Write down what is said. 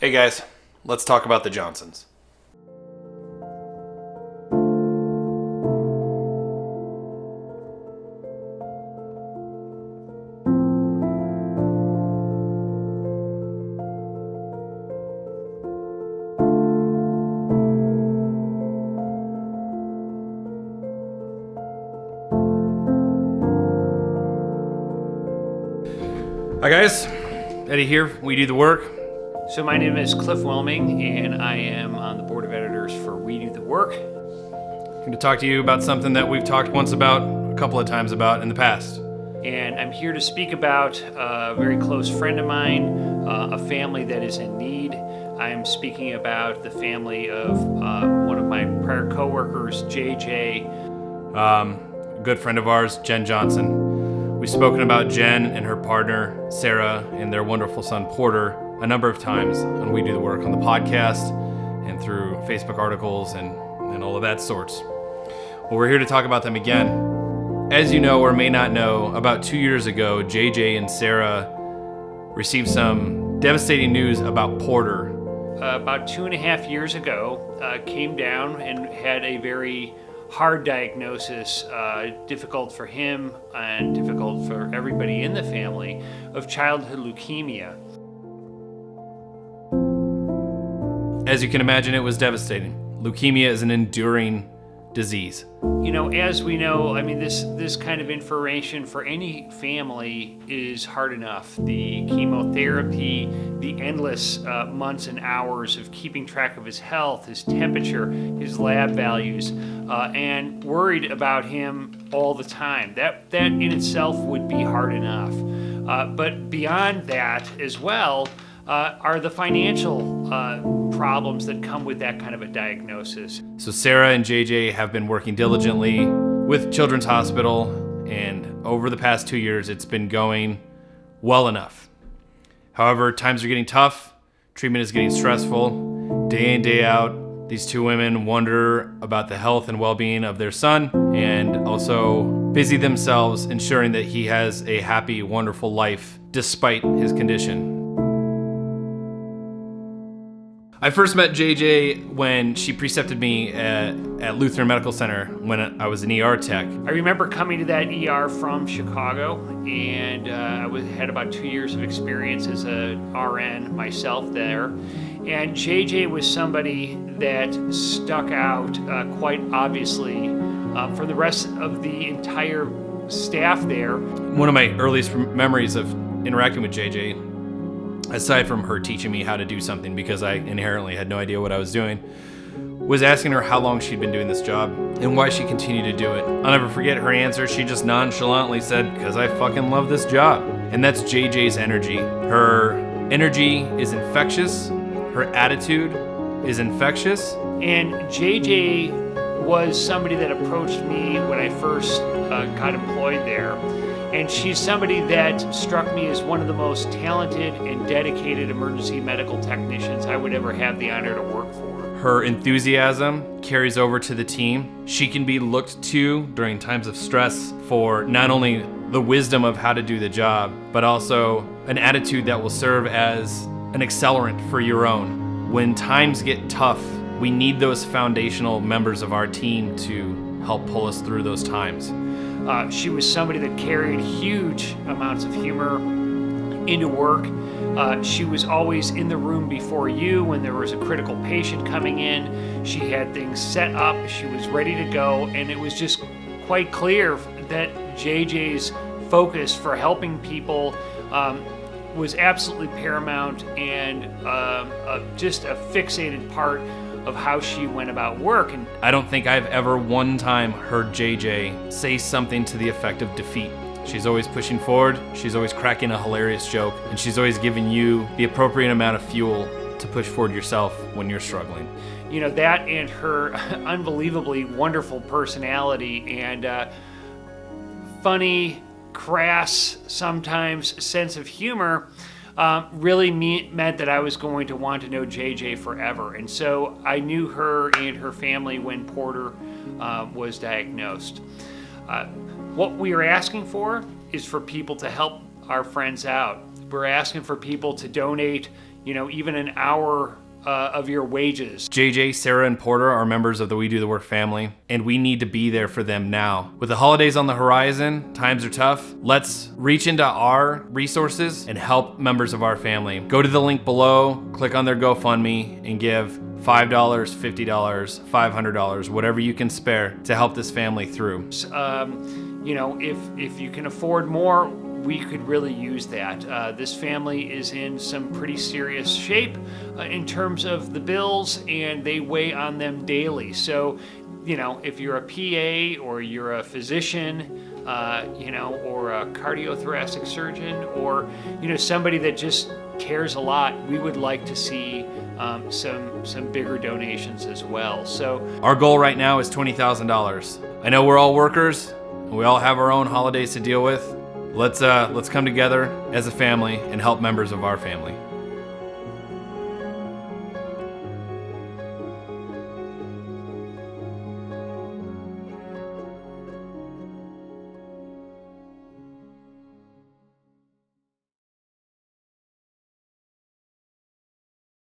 Hey guys, let's talk about the Johnsons. Hi guys, Eddie here. We do the work. So my name is Cliff Wilming, and I am on the board of editors for We Do the Work. I'm going to talk to you about something that we've talked once about, a couple of times about in the past. And I'm here to speak about a very close friend of mine, a family that is in need. I'm speaking about the family of one of my prior coworkers, JJ. A good friend of ours, Jen Johnson. We've spoken about Jen and her partner, Sarah, and their wonderful son, Porter, a number of times when We Do the Work on the podcast and through Facebook articles and all of that sorts. Well, we're here to talk about them again. As you know or may not know, about 2 years ago, JJ and Sarah received some devastating news about Porter. About 2.5 years ago, came down and had a very hard diagnosis, difficult for him and difficult for everybody in the family, of childhood leukemia. As you can imagine, it was devastating. Leukemia is an enduring disease. You know, as we know, I mean, this kind of information for any family is hard enough. The chemotherapy, the endless months and hours of keeping track of his health, his temperature, his lab values, and worried about him all the time. That in itself would be hard enough. But beyond that as well are the financial problems that come with that kind of a diagnosis. So Sarah and JJ have been working diligently with Children's Hospital, and over the past 2 years, it's been going well enough. However, times are getting tough. Treatment is getting stressful. Day in, day out, these two women wonder about the health and well-being of their son, and also busy themselves ensuring that he has a happy, wonderful life despite his condition. I first met JJ when she precepted me at Lutheran Medical Center when I was an ER tech. I remember coming to that ER from Chicago, and I had about 2 years of experience as a RN myself there. And JJ was somebody that stuck out quite obviously for the rest of the entire staff there. One of my earliest memories of interacting with JJ, aside from her teaching me how to do something because I inherently had no idea what I was doing, was asking her how long she'd been doing this job and why she continued to do it. I'll never forget her answer. She just nonchalantly said, "Because I fucking love this job." And that's JJ's energy. Her energy is infectious. Her attitude is infectious. And JJ was somebody that approached me when I first got employed there. And she's somebody that struck me as one of the most talented and dedicated emergency medical technicians I would ever have the honor to work for. Her enthusiasm carries over to the team. She can be looked to during times of stress for not only the wisdom of how to do the job, but also an attitude that will serve as an accelerant for your own. When times get tough, we need those foundational members of our team to help pull us through those times. She was somebody that carried huge amounts of humor into work. She was always in the room before you when there was a critical patient coming in. She had things set up. She was ready to go. And it was just quite clear that JJ's focus for helping people was absolutely paramount and just a fixated part of how she went about work. And I don't think I've ever one time heard JJ say something to the effect of defeat. She's always pushing forward, she's always cracking a hilarious joke, and she's always giving you the appropriate amount of fuel to push forward yourself when you're struggling. You know, that and her unbelievably wonderful personality and funny, crass, sometimes sense of humor really meant that I was going to want to know JJ forever. And so I knew her and her family when Porter was diagnosed. What we are asking for is for people to help our friends out. We're asking for people to donate even an hour of your wages. JJ, Sarah, and Porter are members of the We Do the Work family, and we need to be there for them now. With the holidays on the horizon, times are tough. Let's reach into our resources and help members of our family. Go to the link below, click on their GoFundMe, and give $5, $50, $500, whatever you can spare to help this family through. If you can afford more, we could really use that. This family is in some pretty serious shape in terms of the bills, and they weigh on them daily. So, if you're a PA or you're a physician, or a cardiothoracic surgeon, or, somebody that just cares a lot, we would like to see some bigger donations as well. So our goal right now is $20,000. I know we're all workers, and we all have our own holidays to deal with. Let's come together as a family and help members of our family.